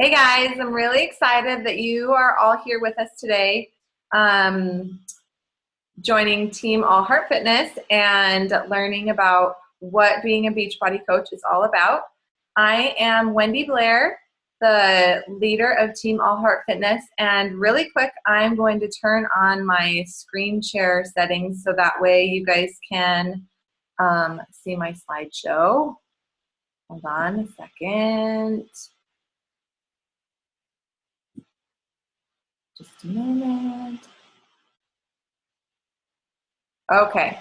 Hey guys, I'm really excited that you are all here with us today, um, joining Team All Heart Fitness and learning about what being a Beachbody coach is all about. I am Wendy Blair, the leader of Team All Heart Fitness, and really quick, I'm going to turn on my screen share settings so that way you guys can see my slideshow. Hold on a second. Just a minute. Okay.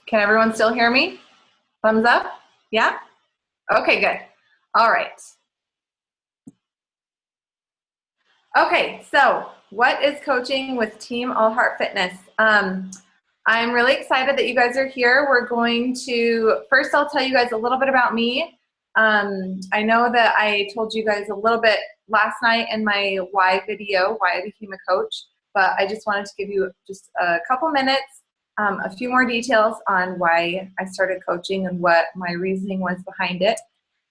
Can everyone still hear me? Thumbs up? Yeah? Okay, good. All right. Okay, so what is coaching with Team All Heart Fitness? I'm really excited that you guys are here. We're going to, first I'll tell you guys a little bit about me. I know that I told you guys a little bit last night in my why video, why I became a coach, but I just wanted to give you just a couple minutes, a few more details on why I started coaching and what my reasoning was behind it.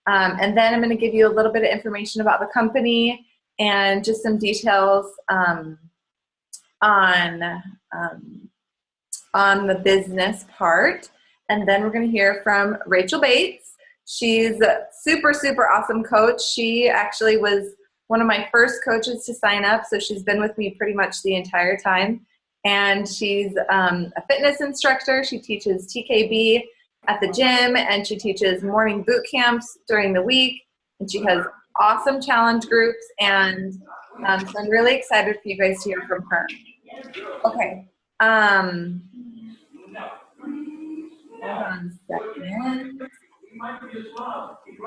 And then I'm going to give you a little bit of information about the company and just some details on the business part. And then we're going to hear from Rachel Bates. She's a super, super awesome coach. She actually was one of my first coaches to sign up, so she's been with me pretty much the entire time. And she's a fitness instructor. She teaches TKB at the gym, and she teaches morning boot camps during the week. And she has awesome challenge groups, and so I'm really excited for you guys to hear from her. Okay. Hold on a second.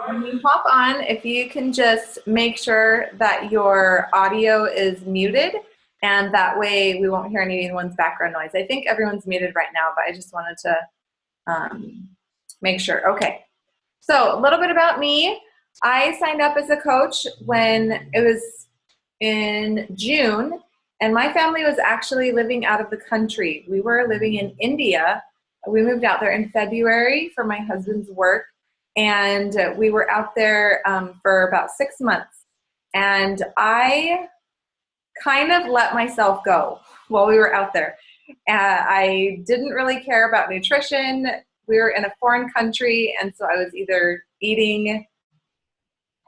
When you hop on, if you can just make sure that your audio is muted, and that way we won't hear anyone's background noise. I think everyone's muted right now, but I just wanted to make sure. Okay. So a little bit about me. I signed up as a coach when it was in June, and my family was actually living out of the country. We were living in India. We moved out there in February for my husband's work, and we were out there for about 6 months. And I kind of let myself go while we were out there. I didn't really care about nutrition. We were in a foreign country, and so I was either eating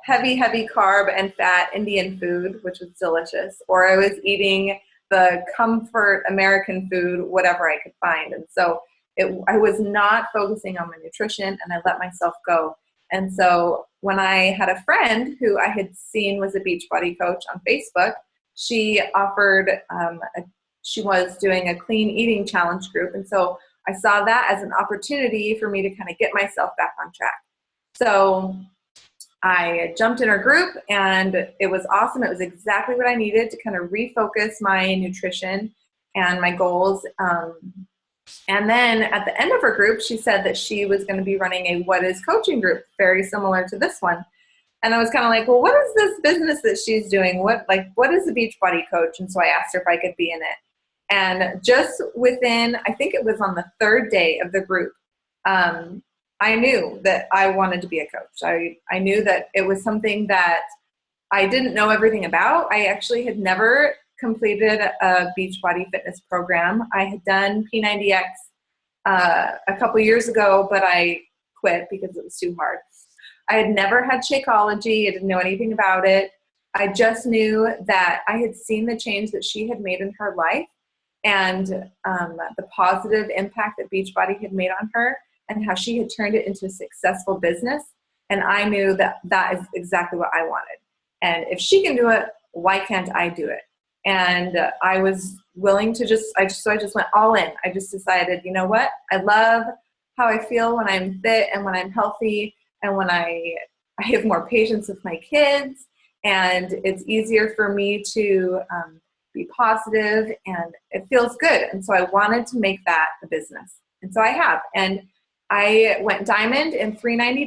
heavy carb and fat Indian food, which was delicious, or I was eating the comfort American food, whatever I could find. And so I was not focusing on my nutrition, and I let myself go. And so when I had a friend who I had seen was a Beachbody coach on Facebook, she offered, she was doing a clean eating challenge group. And so I saw that as an opportunity for me to kind of get myself back on track. So I jumped in her group, and it was awesome. It was exactly what I needed to kind of refocus my nutrition and my goals. And then at the end of her group, she said that she was going to be running a What Is Coaching group, very similar to this one. And I was kind of like, well, what is this business that she's doing? What is a Beachbody coach? And so I asked her if I could be in it. And just within, I think it was on the third day of the group, I knew that I wanted to be a coach. I knew that it was something that I didn't know everything about. I actually had never completed a Beachbody fitness program. I had done P90X a couple years ago, but I quit because it was too hard. I had never had Shakeology. I didn't know anything about it. I just knew that I had seen the change that she had made in her life, and the positive impact that Beachbody had made on her, and how she had turned it into a successful business. And I knew that that is exactly what I wanted. And if she can do it, why can't I do it? And I was willing to so I just went all in. I just decided, you know what? I love how I feel when I'm fit and when I'm healthy, and when I have more patience with my kids, and it's easier for me to be positive, and it feels good. And so I wanted to make that a business. And so I have. And I went diamond in 90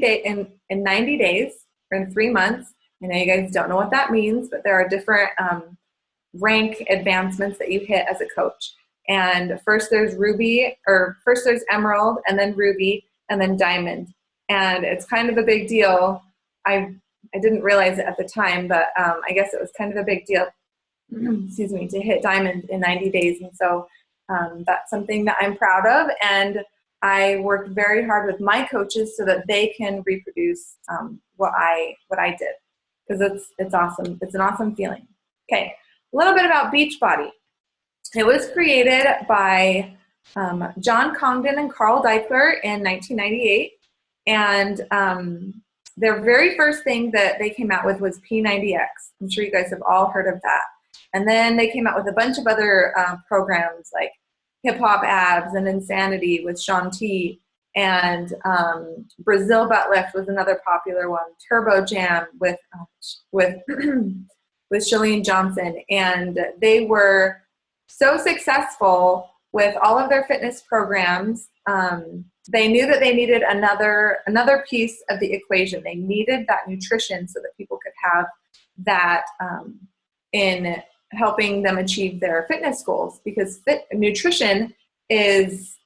days, or in 3 months. I know you guys don't know what that means, but there are different rank advancements that you hit as a coach. And first there's emerald, and then ruby, and then diamond. And it's kind of a big deal. I I didn't realize it at the time, but I guess it was kind of a big deal, excuse me, to hit diamond in 90 days. And so that's something that I'm proud of. And I work very hard with my coaches so that they can reproduce what I did, because it's awesome. It's an awesome feeling. Okay, a little bit about Beachbody. It was created by John Congdon and Carl Deichler in 1998. And their very first thing that they came out with was P90X. I'm sure you guys have all heard of that. And then they came out with a bunch of other programs like Hip Hop Abs and Insanity with Shaun T. And Brazil Butt Lift was another popular one. Turbo Jam with Chalene Johnson. And they were so successful with all of their fitness programs. They knew that they needed another piece of the equation. They needed that nutrition so that people could have that in helping them achieve their fitness goals, because nutrition is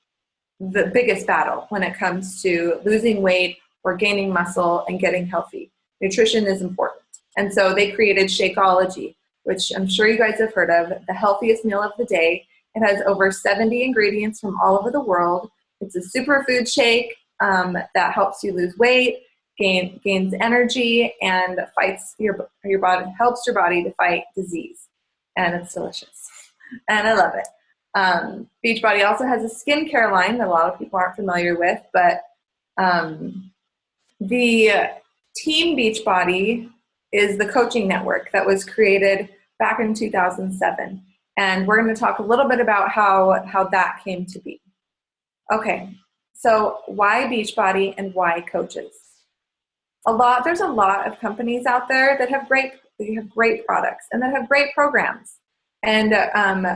the biggest battle when it comes to losing weight or gaining muscle and getting healthy. Nutrition is important. And so they created Shakeology, which I'm sure you guys have heard of, the healthiest meal of the day. It has over 70 ingredients from all over the world. It's a superfood shake that helps you lose weight, gains energy, and fights your body, helps your body to fight disease. And it's delicious. And I love it. Beachbody also has a skincare line that a lot of people aren't familiar with, but the Team Beachbody is the coaching network that was created back in 2007. And we're going to talk a little bit about how that came to be. Okay, so why Beachbody and why coaches? There's a lot of companies out there that have great products and that have great programs. And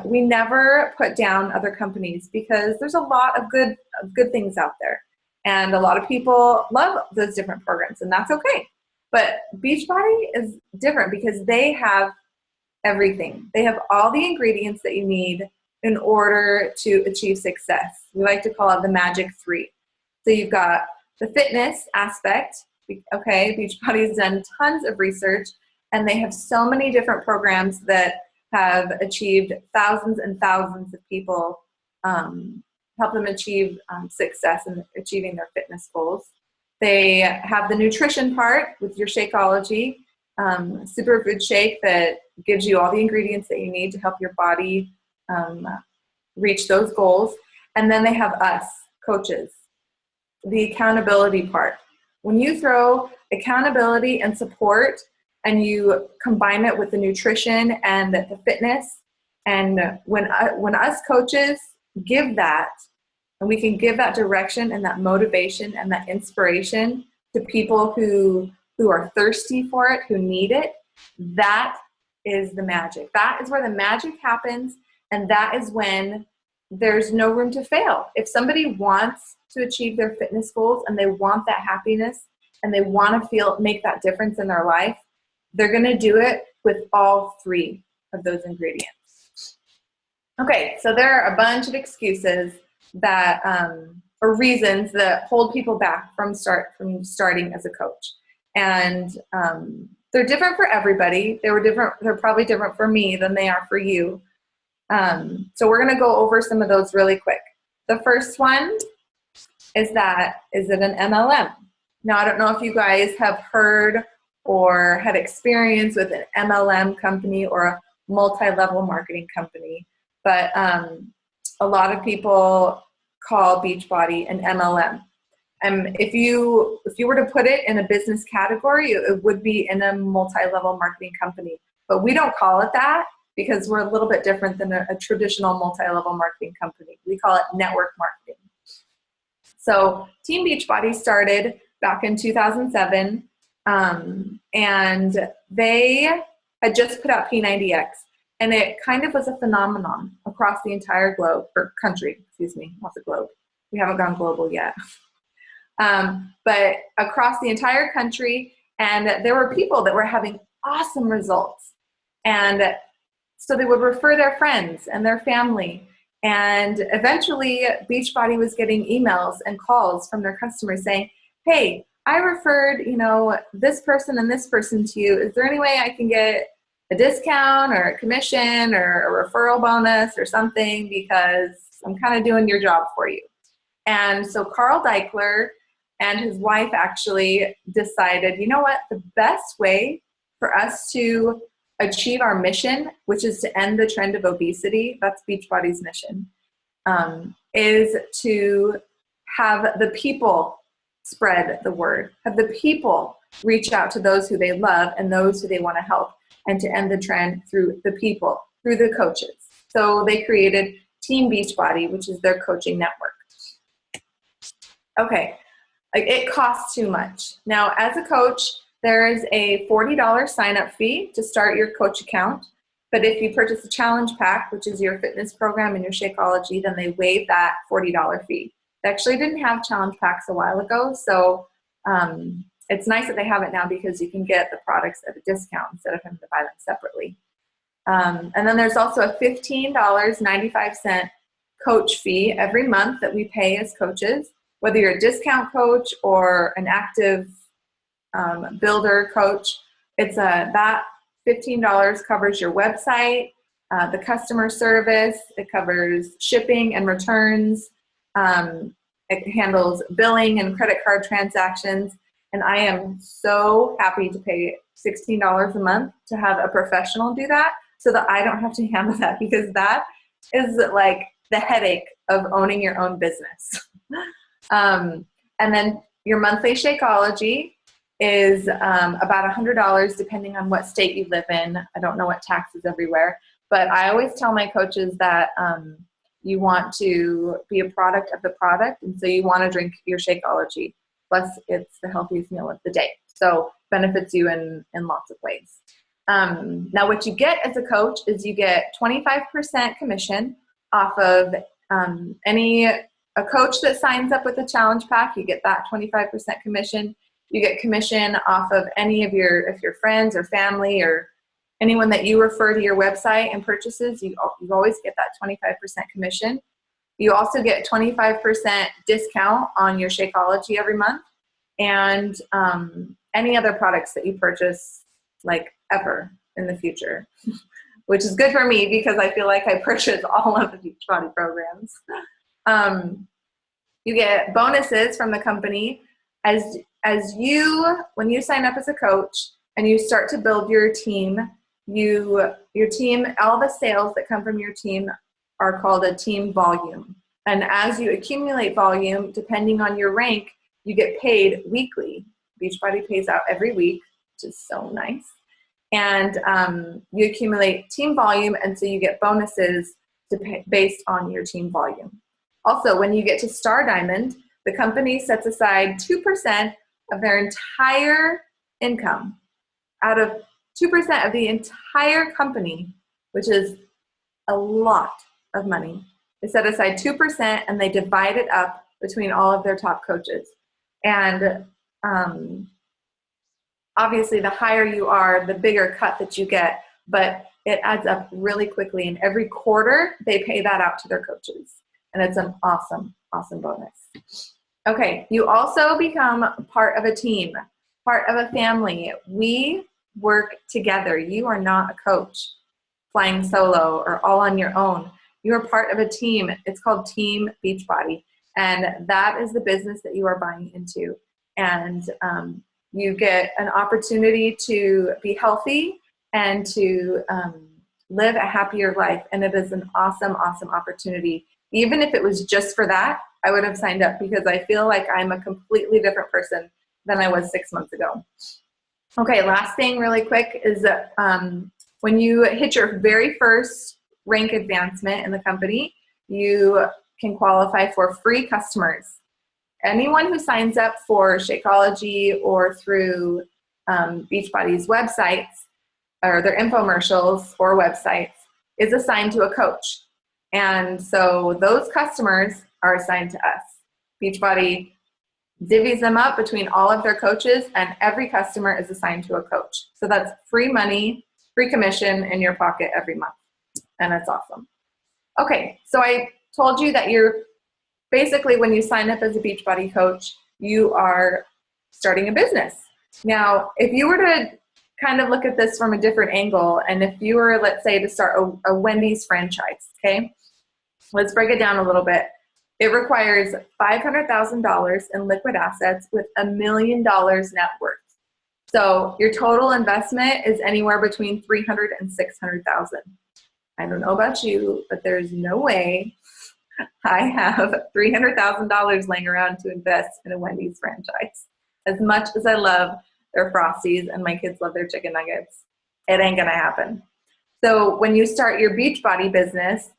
we never put down other companies because there's a lot of good things out there. And a lot of people love those different programs, and that's okay. But Beachbody is different because they have everything. They have all the ingredients that you need in order to achieve success. We like to call it the magic 3. So you've got the fitness aspect. Okay, Beachbody has done tons of research, and they have so many different programs that have achieved thousands and thousands of people, help them achieve success in achieving their fitness goals. They have the nutrition part with your Shakeology, superfood shake that gives you all the ingredients that you need to help your body reach those goals. And then they have us, coaches, the accountability part. When you throw accountability and support and you combine it with the nutrition and the fitness, and when us coaches give that, and we can give that direction and that motivation and that inspiration to people who are thirsty for it, who need it, that is the magic. That is where the magic happens, and that is when there's no room to fail. If somebody wants to achieve their fitness goals and they want that happiness and they want to make that difference in their life, they're going to do it with all 3 of those ingredients. Okay, so there are a bunch of excuses that or reasons that hold people back from starting as a coach, and they're different for everybody. They're probably different for me than they are for you. So we're going to go over some of those really quick. The first one is it an MLM? Now, I don't know if you guys have heard or had experience with an MLM company or a multi-level marketing company, but a lot of people call Beachbody an MLM. If you were to put it in a business category, it would be in a multi-level marketing company. But we don't call it that because we're a little bit different than a traditional multi-level marketing company. We call it network marketing. So Team Beachbody started back in 2007, and they had just put out P90X. And it kind of was a phenomenon across the entire globe, or country, excuse me, not the globe. We haven't gone global yet. But across the entire country, and there were people that were having awesome results. And so they would refer their friends and their family. And eventually, Beachbody was getting emails and calls from their customers saying, hey, I referred, this person and this person to you. Is there any way I can get a discount or a commission or a referral bonus or something, because I'm kind of doing your job for you? And so Carl Deichler and his wife actually decided, you know what, the best way for us to achieve our mission, which is to end the trend of obesity, that's Beachbody's mission, is to have the people spread the word, have the people reach out to those who they love and those who they want to help, and to end the trend through the people, through the coaches. So they created Team Beachbody, which is their coaching network. Okay, it costs too much. Now, as a coach, there is a $40 sign-up fee to start your coach account. But if you purchase a challenge pack, which is your fitness program and your Shakeology, then they waive that $40 fee. They actually didn't have challenge packs a while ago, so it's nice that they have it now, because you can get the products at a discount instead of having to buy them separately. And then there's also a $15.95 coach fee every month that we pay as coaches, whether you're a discount coach or an active builder coach. It's that $15 covers your website, the customer service, it covers shipping and returns, it handles billing and credit card transactions, and I am so happy to pay $16 a month to have a professional do that, so that I don't have to handle that, because that is like the headache of owning your own business. And then your monthly Shakeology is about $100 depending on what state you live in. I don't know what taxes everywhere, but I always tell my coaches that you want to be a product of the product, and so you want to drink your Shakeology. Plus, it's the healthiest meal of the day, so benefits you in lots of ways. Now, what you get as a coach is you get 25% commission off of a coach that signs up with a challenge pack. You get that 25% commission. You get commission off of any of your friends or family or anyone that you refer to your website and purchases. You always get that 25% commission. You also get 25% discount on your Shakeology every month, and any other products that you purchase, like ever in the future, which is good for me because I feel like I purchase all of the Beachbody programs. You get bonuses from the company when you sign up as a coach and you start to build your team. Your team, all the sales that come from your team are called a team volume. And as you accumulate volume, depending on your rank, you get paid weekly. Beachbody pays out every week, which is so nice. And you accumulate team volume, and so you get bonuses based on your team volume. Also, when you get to Star Diamond, the company sets aside 2% of their entire income. Out of 2% of the entire company, which is a lot of money, they set aside 2% and they divide it up between all of their top coaches. And obviously, the higher you are, the bigger cut that you get, but it adds up really quickly. And every quarter, they pay that out to their coaches. And it's an awesome, awesome bonus. Okay, you also become part of a team, part of a family. We work together. You are not a coach flying solo or all on your own. You are part of a team. It's called Team Beachbody. And that is the business that you are buying into. And you get an opportunity to be healthy and to live a happier life. And it is an awesome, awesome opportunity. Even if it was just for that, I would have signed up because I feel like I'm a completely different person than I was 6 months ago. Okay, last thing really quick is that when you hit your very first rank advancement in the company, you can qualify for free customers. Anyone who signs up for Shakeology or through Beachbody's websites or their infomercials or websites is assigned to a coach. And so those customers are assigned to us. Beachbody divvies them up between all of their coaches, and every customer is assigned to a coach. So that's free money, free commission in your pocket every month. And it's awesome. Okay, so I told you that you're basically, when you sign up as a Beachbody coach, you are starting a business. Now, if you were to kind of look at this from a different angle, and if you were, let's say, to start a Wendy's franchise, okay, let's break it down a little bit. It requires $500,000 in liquid assets with $1 million net worth. So your total investment is anywhere between $300,000 and $600,000. I don't know about you, but there's no way I have $300,000 laying around to invest in a Wendy's franchise. As much as I love their Frosties and my kids love their chicken nuggets, it ain't gonna happen. So when you start your Beachbody business,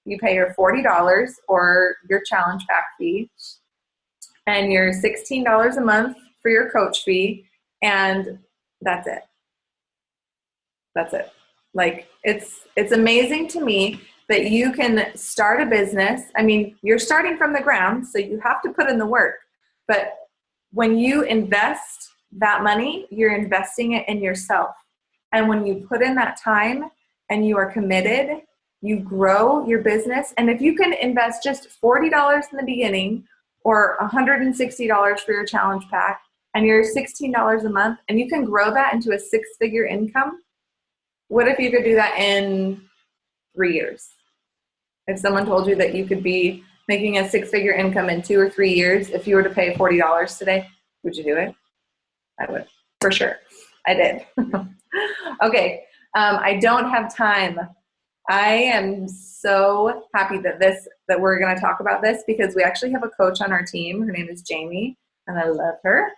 you pay your $40 or your challenge pack fee and your $16 a month for your coach fee, and that's it. That's it. Like, it's amazing to me that you can start a business. I mean, you're starting from the ground, so you have to put in the work. But when you invest that money, you're investing it in yourself. And when you put in that time and you are committed, you grow your business. And if you can invest just $40 in the beginning or $160 for your challenge pack and you're $16 a month, and you can grow that into a 6-figure income, what if you could do that in 3 years? If someone told you that you could be making a 6-figure income in 2 or 3 years, if you were to pay $40 today, would you do it? I would, for sure. I did. Okay, I don't have time. I am so happy that we're going to talk about this, because we actually have a coach on our team. Her name is Jamie, and I love her.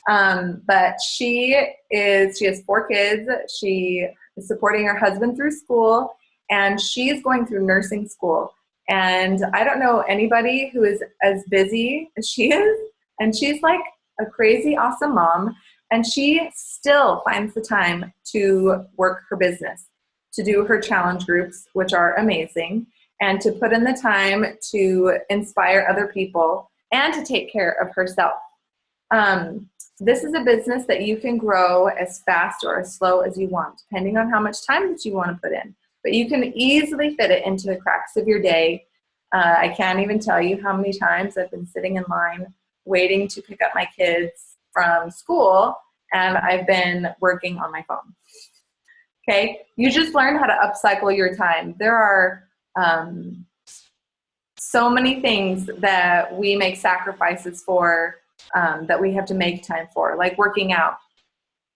But she has 4 kids. She is supporting her husband through school, and she's going through nursing school. And I don't know anybody who is as busy as she is. And she's like a crazy awesome mom. And she still finds the time to work her business, to do her challenge groups, which are amazing, and to put in the time to inspire other people and to take care of herself. This is a business that you can grow as fast or as slow as you want, depending on how much time that you want to put in. But you can easily fit it into the cracks of your day. I can't even tell you how many times I've been sitting in line waiting to pick up my kids from school, and I've been working on my phone. Okay, you just learned how to upcycle your time. There are so many things that we make sacrifices for, that we have to make time for, like working out.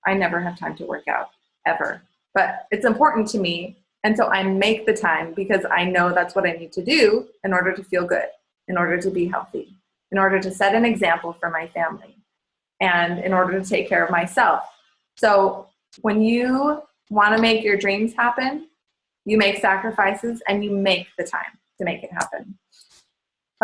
I never have time to work out, ever. But it's important to me, and so I make the time because I know that's what I need to do in order to feel good, in order to be healthy, in order to set an example for my family, and in order to take care of myself. So when you want to make your dreams happen, you make sacrifices and you make the time to make it happen.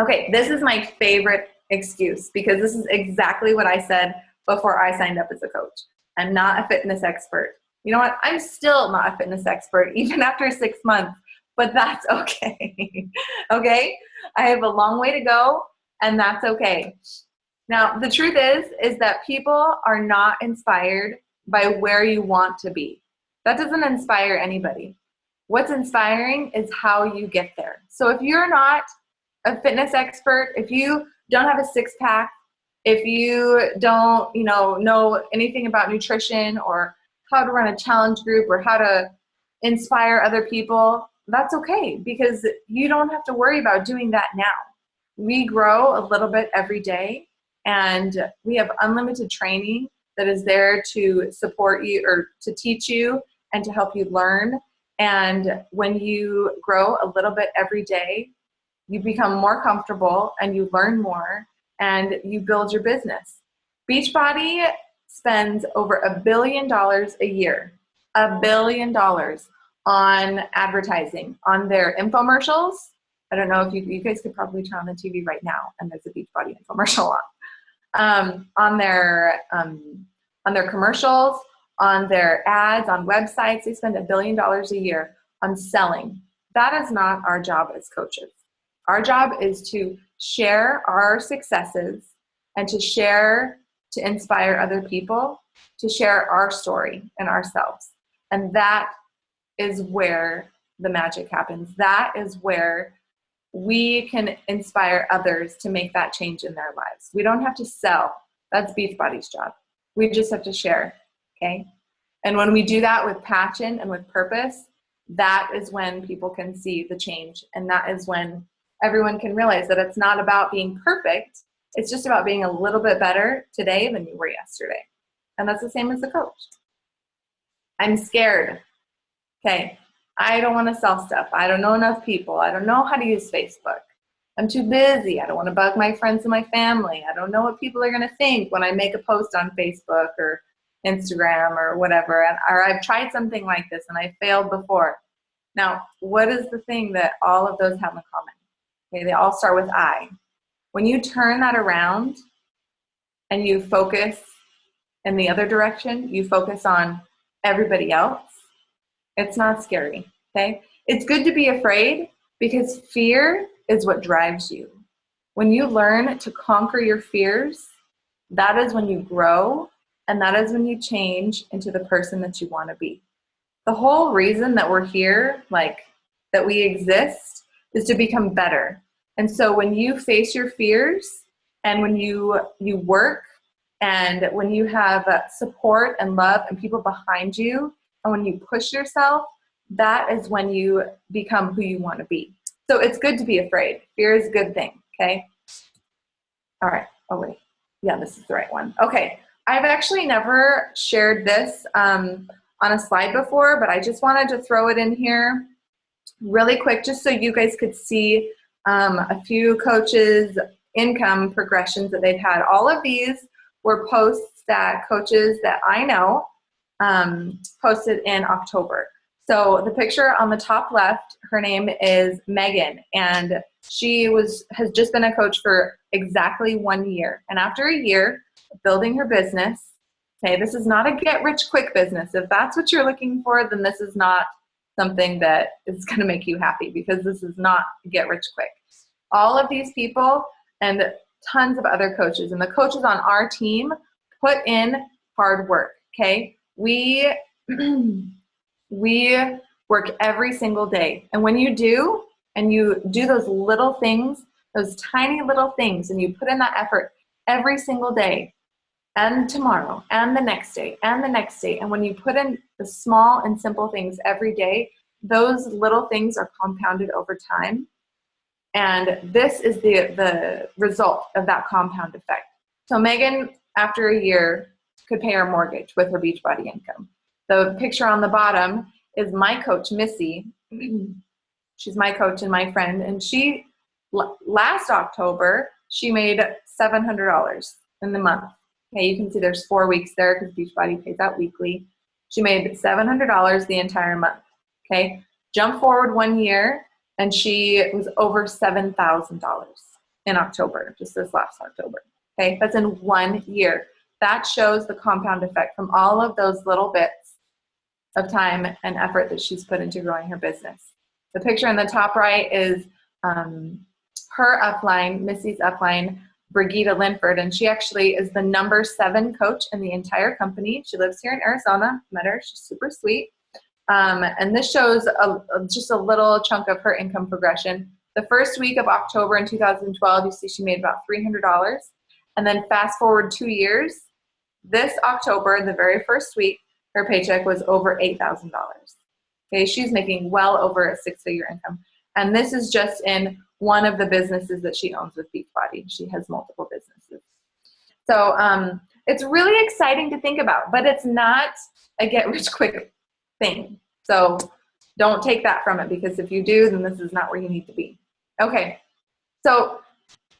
Okay, this is my favorite excuse, because this is exactly what I said before I signed up as a coach. I'm not a fitness expert. You know what? I'm still not a fitness expert, even after 6 months, but that's okay. Okay? I have a long way to go, and that's okay. Now, the truth is that people are not inspired by where you want to be. That doesn't inspire anybody. What's inspiring is how you get there. So if you're not a fitness expert, if you don't have a 6-pack, if you don't, know anything about nutrition or how to run a challenge group or how to inspire other people, that's okay, because you don't have to worry about doing that now. We grow a little bit every day, and we have unlimited training that is there to support you or to teach you and to help you learn. And when you grow a little bit every day, you become more comfortable and you learn more and you build your business. Beachbody spends over $1 billion a year, $1 billion on advertising, on their infomercials. I don't know if you guys could probably turn on the TV right now and there's a Beachbody infomercial on their commercials, on their ads, on websites. They spend $1 billion a year on selling. That is not our job as coaches. Our job is to share our successes and to inspire other people, to share our story and ourselves. And that is where the magic happens. That is where we can inspire others to make that change in their lives. We don't have to sell That's Beachbody's job. We just have to share, okay? And when we do that with passion and with purpose, that is when people can see the change. And that is when everyone can realize that it's not about being perfect. It's just about being a little bit better today than you were yesterday. And that's the same as the coach. I'm scared. Okay, I don't want to sell stuff. I don't know enough people. I don't know how to use Facebook. I'm too busy. I don't want to bug my friends and my family. I don't know what people are going to think when I make a post on Facebook or Instagram or whatever. Or I've tried something like this and I failed before. Now, what is the thing that all of those have in common? Okay, they all start with I. When you turn that around and you focus in the other direction, you focus on everybody else, it's not scary, okay? It's good to be afraid because fear is what drives you. When you learn to conquer your fears, that is when you grow, and that is when you change into the person that you want to be. The whole reason that we're here, like that we exist, is to become better. And so when you face your fears and when you work and when you have support and love and people behind you and when you push yourself, that is when you become who you want to be. So it's good to be afraid. Fear is a good thing, okay? All right. Oh, wait. Yeah, this is the right one. Okay. I've actually never shared this on a slide before, but I just wanted to throw it in here really quick just so you guys could see a few coaches' income progressions that they've had. All of these were posts that coaches that I know posted in October. So the picture on the top left, her name is Megan, and she has just been a coach for exactly 1 year. And after a year of building her business, okay, this is not a get-rich-quick business. If that's what you're looking for, then this is not something that is going to make you happy because this is not get-rich-quick. All of these people and tons of other coaches, and the coaches on our team put in hard work, okay? We work every single day. And when you do, and you do those little things, those tiny little things, and you put in that effort every single day, and tomorrow, and the next day, and the next day, and when you put in the small and simple things every day, those little things are compounded over time. And this is the result of that compound effect. So Megan, after a year, could pay her mortgage with her Beachbody income. The picture on the bottom is my coach, Missy. She's my coach and my friend. And she, last October, she made $700 in the month. Okay, you can see there's 4 weeks there because Beachbody pays out weekly. She made $700 the entire month. Okay, jump forward 1 year, and she was over $7,000 in October, just this last October. Okay, that's in 1 year. That shows the compound effect from all of those little bits of time and effort that she's put into growing her business. The picture in the top right is her upline, Missy's upline, Brigitte Linford, and she actually is the #7 coach in the entire company. She lives here in Arizona. Met her. She's super sweet. And this shows just a little chunk of her income progression. The first week of October in 2012, you see she made about $300. And then fast forward 2 years, this October, the very first week, her paycheck was over $8,000. Okay, she's making well over a 6-figure income. And this is just in one of the businesses that she owns with Beachbody. She has multiple businesses. So it's really exciting to think about, but it's not a get-rich-quick thing. So don't take that from it, because if you do, then this is not where you need to be. Okay, so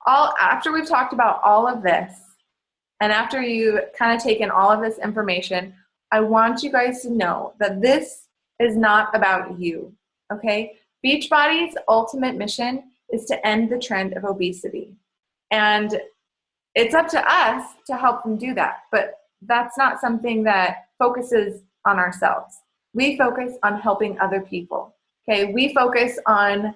after we've talked about all of this, and after you kind of taken all of this information, I want you guys to know that this is not about you, okay? Beachbody's ultimate mission is to end the trend of obesity. And it's up to us to help them do that, but that's not something that focuses on ourselves. We focus on helping other people, okay? We focus on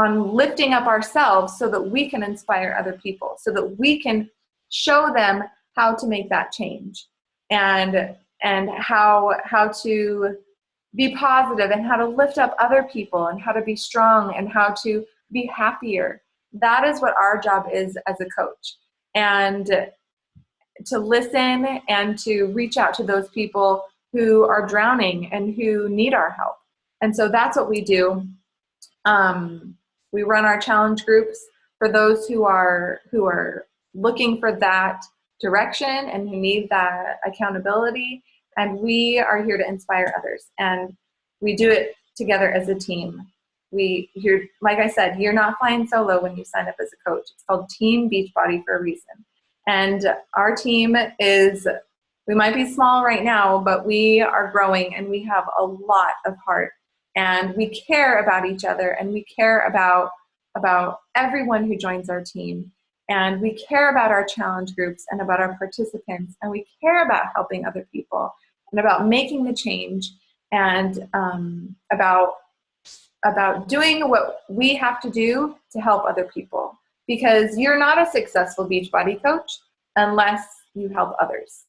lifting up ourselves so that we can inspire other people, so that we can show them how to make that change and how to be positive and how to lift up other people and how to be strong and how to be happier. That is what our job is as a coach. and to listen and to reach out to those people who are drowning and who need our help. And so that's what we do. We run our challenge groups for those who are looking for that direction and who need that accountability. And we are here to inspire others. And we do it together as a team. Like I said, you're not flying solo when you sign up as a coach. It's called Team Beachbody for a reason. And our team we might be small right now, but we are growing and we have a lot of heart. And we care about each other, and we care about everyone who joins our team. And we care about our challenge groups and about our participants. And we care about helping other people and about making the change and about doing what we have to do to help other people. Because you're not a successful Beachbody coach unless you help others.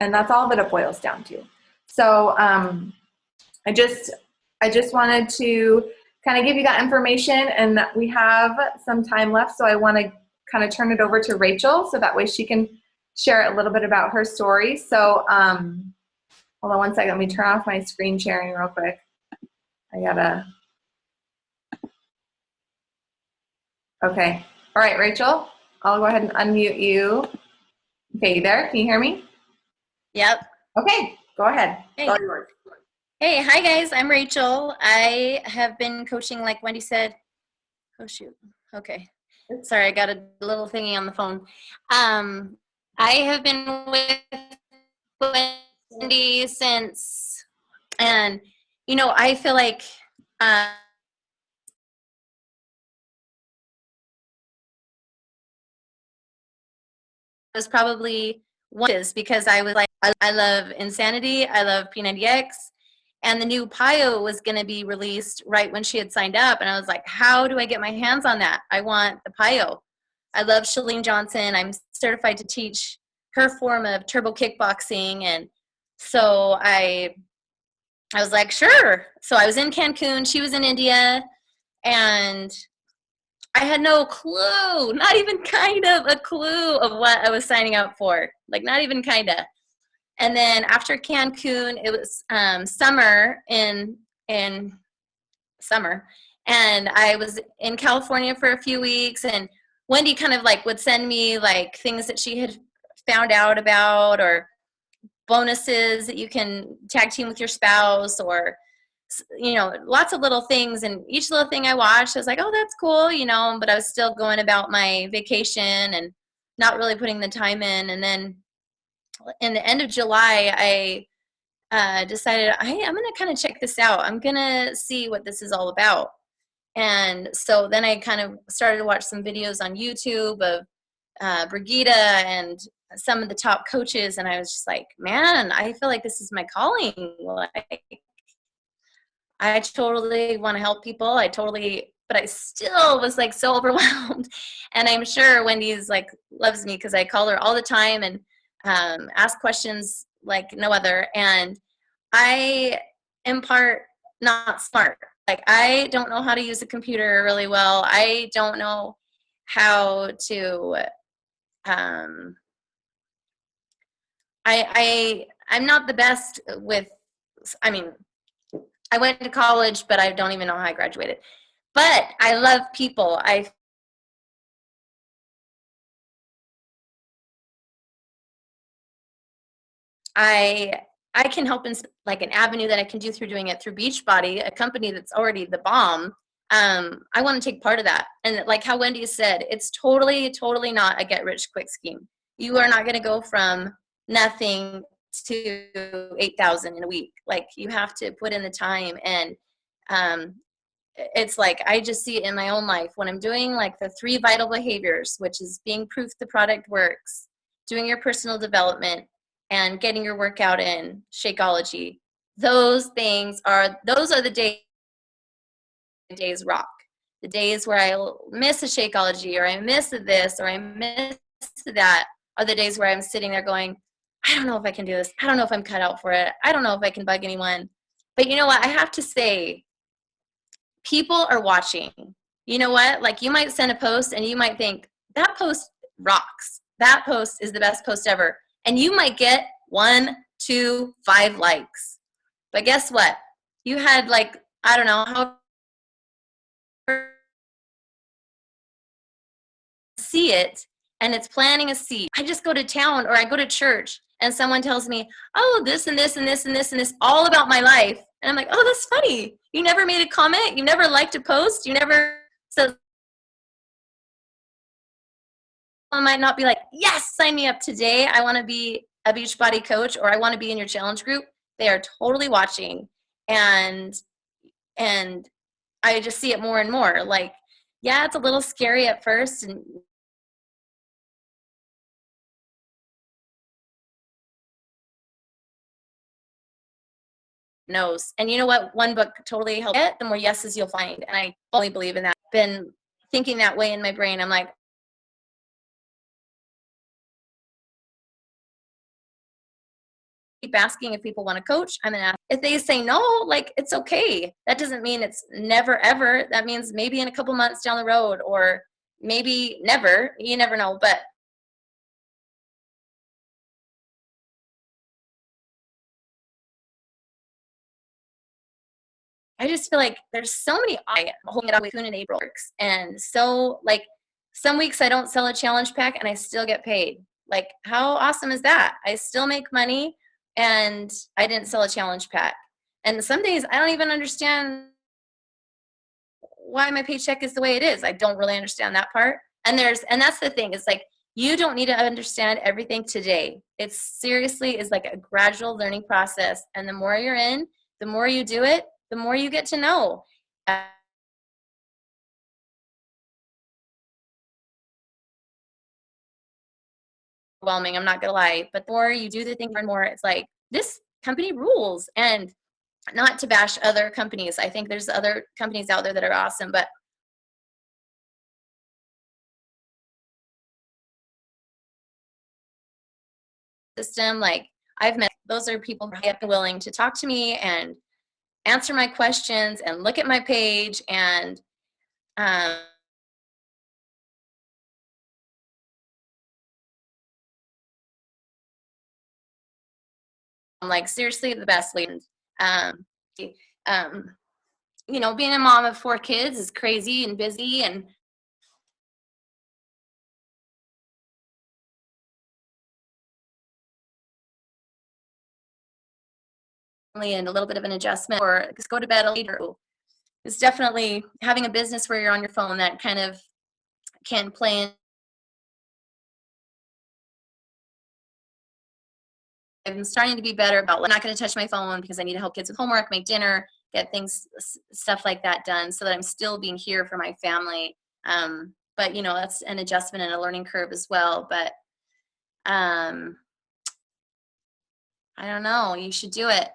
And that's all that it boils down to. So I just wanted to kind of give you that information, and that we have some time left. So I want to kind of turn it over to Rachel so that way she can share a little bit about her story. So hold on one second. Let me turn off my screen sharing real quick. Okay. All right, Rachel, I'll go ahead and unmute you. Okay, you there? Can you hear me? Yep. Okay, go ahead. Hey. It's all yours. Hey, hi guys, I'm Rachel. I have been coaching, like Wendy said. Oh shoot. Okay. Sorry, I got a little thingy on the phone. I have been with Wendy since, and I feel like I was probably one because I was like, I love Insanity, I love P90X, and the new PIO was going to be released right when she had signed up, and I was like, how do I get my hands on that? I want the PIO. I love Shalene Johnson. I'm certified to teach her form of turbo kickboxing, and so I was like, sure. So I was in Cancun, she was in India, and I had no clue, not even kind of a clue of what I was signing up for, like not even kind of. And then after Cancun, it was summer in summer, and I was in California for a few weeks, and Wendy kind of like would send me like things that she had found out about, or bonuses that you can tag team with your spouse, or lots of little things. And each little thing I watched, I was like, oh, that's cool, but I was still going about my vacation and not really putting the time in. And then in the end of July, I decided, I'm going to kind of check this out. I'm going to see what this is all about. And so then I kind of started to watch some videos on YouTube of Brigida and some of the top coaches. And I was just like, man, I feel like this is my calling. Like, I totally want to help people. But I still was like so overwhelmed. And I'm sure Wendy's like loves me because I call her all the time and ask questions like no other. And I am part not smart. Like, I don't know how to use a computer really well. I don't know how to I'm not the best with, I went to college, but I don't even know how I graduated. But I love people. I can help in like an avenue that I can do through doing it through Beachbody, a company that's already the bomb. I want to take part of that. And like how Wendy said, it's totally, totally not a get rich quick scheme. You are not going to go from nothing to 8,000 in a week. Like, you have to put in the time. And it's like, I just see it in my own life when I'm doing like the 3 vital behaviors, which is being proof the product works, doing your personal development, and getting your workout in, Shakeology. Those are the days rock. The days where I miss a Shakeology, or I miss this, or I miss that, are the days where I'm sitting there going, I don't know if I can do this. I don't know if I'm cut out for it. I don't know if I can bug anyone. But you know what? I have to say, people are watching. You know what? Like, you might send a post and you might think, that post rocks. That post is the best post ever. And you might get 1, 2, 5 likes. But guess what? You had like, I don't know, how see it, and it's planting a seed. I just go to town or I go to church and someone tells me, oh, this and this and this and this and this, all about my life. And I'm like, oh, that's funny. You never made a comment. You never liked a post. You never, so I might not be like, yes, sign me up today. I want to be a Beachbody coach, or I want to be in your challenge group. They are totally watching. And I just see it more and more. Like, yeah, it's a little scary at first, and knows. And you know what? One book totally helped it. The more yeses you'll find. And I fully believe in that. Been thinking that way in my brain. I'm like, keep asking if people want to coach. I'm gonna ask. If they say no, like, it's okay. That doesn't mean it's never ever. That means maybe in a couple months down the road, or maybe never. You never know. But I just feel like there's so many. I'm holding it up with Kuhn in April works, and so like some weeks I don't sell a challenge pack and I still get paid. Like, how awesome is that? I still make money and I didn't sell a challenge pack. And some days I don't even understand why my paycheck is the way it is. I don't really understand that part. And that's the thing. It's like, you don't need to understand everything today. It's seriously is like a gradual learning process. And the more you're in, the more you do it, the more you get to know. Overwhelming, I'm not gonna lie. But the more you do the thing, more and more, it's like, this company rules. And not to bash other companies. I think there's other companies out there that are awesome, but system, like, I've met, those are people who are willing to talk to me and answer my questions and look at my page. And I'm like, seriously, the best lead. Um, um, you know, being a mom of 4 kids is crazy and busy, and a little bit of an adjustment, or just go to bed later. It's definitely having a business where you're on your phone that kind of can play in. I'm starting to be better about, I'm not going to touch my phone because I need to help kids with homework, make dinner, get things, stuff like that done, so that I'm still being here for my family. But you know, that's an adjustment and a learning curve as well. But I don't know, you should do it.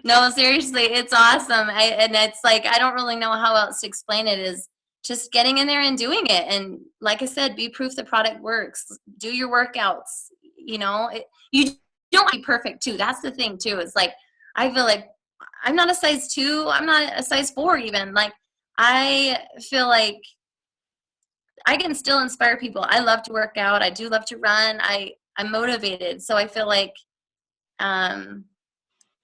No, seriously, it's awesome. And it's like, I don't really know how else to explain it, is just getting in there and doing it. And like I said, be proof the product works. Do your workouts. You know, you don't be perfect too. That's the thing too. It's like, I feel like I'm not a size 2. I'm not a size 4 even. Like, I feel like I can still inspire people. I love to work out. I do love to run. I'm motivated. So I feel like,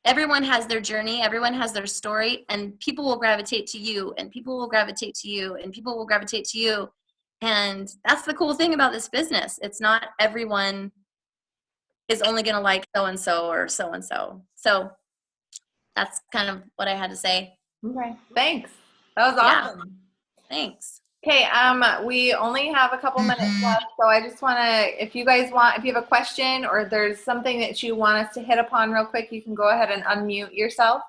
everyone has their journey, everyone has their story, and people will gravitate to you, and people will gravitate to you, and people will gravitate to you. And that's the cool thing about this business. It's not everyone is only going to like so-and-so or so-and-so. So that's kind of what I had to say. Okay, thanks. That was awesome. Yeah, thanks. Okay, we only have a couple minutes left, so I just want to, if you guys want, if you have a question or there's something that you want us to hit upon real quick, you can go ahead and unmute yourself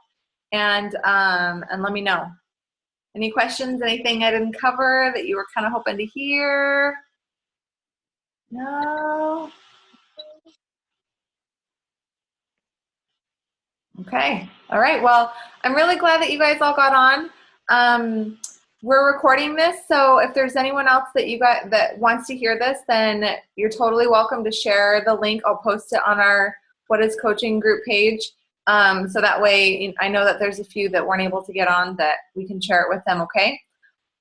and let me know. Any questions, anything I didn't cover that you were kind of hoping to hear? No? Okay, all right, well, I'm really glad that you guys all got on. We're recording this, so if there's anyone else that you got that wants to hear this, then you're totally welcome to share the link. I'll post it on our What is Coaching group page, so that way I know that there's a few that weren't able to get on, that we can share it with them, okay?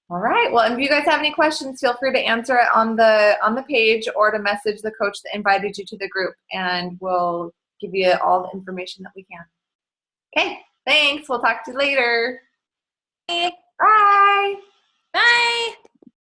All right. Well, if you guys have any questions, feel free to answer it on the page or to message the coach that invited you to the group, and we'll give you all the information that we can. Okay. Thanks. We'll talk to you later. Bye.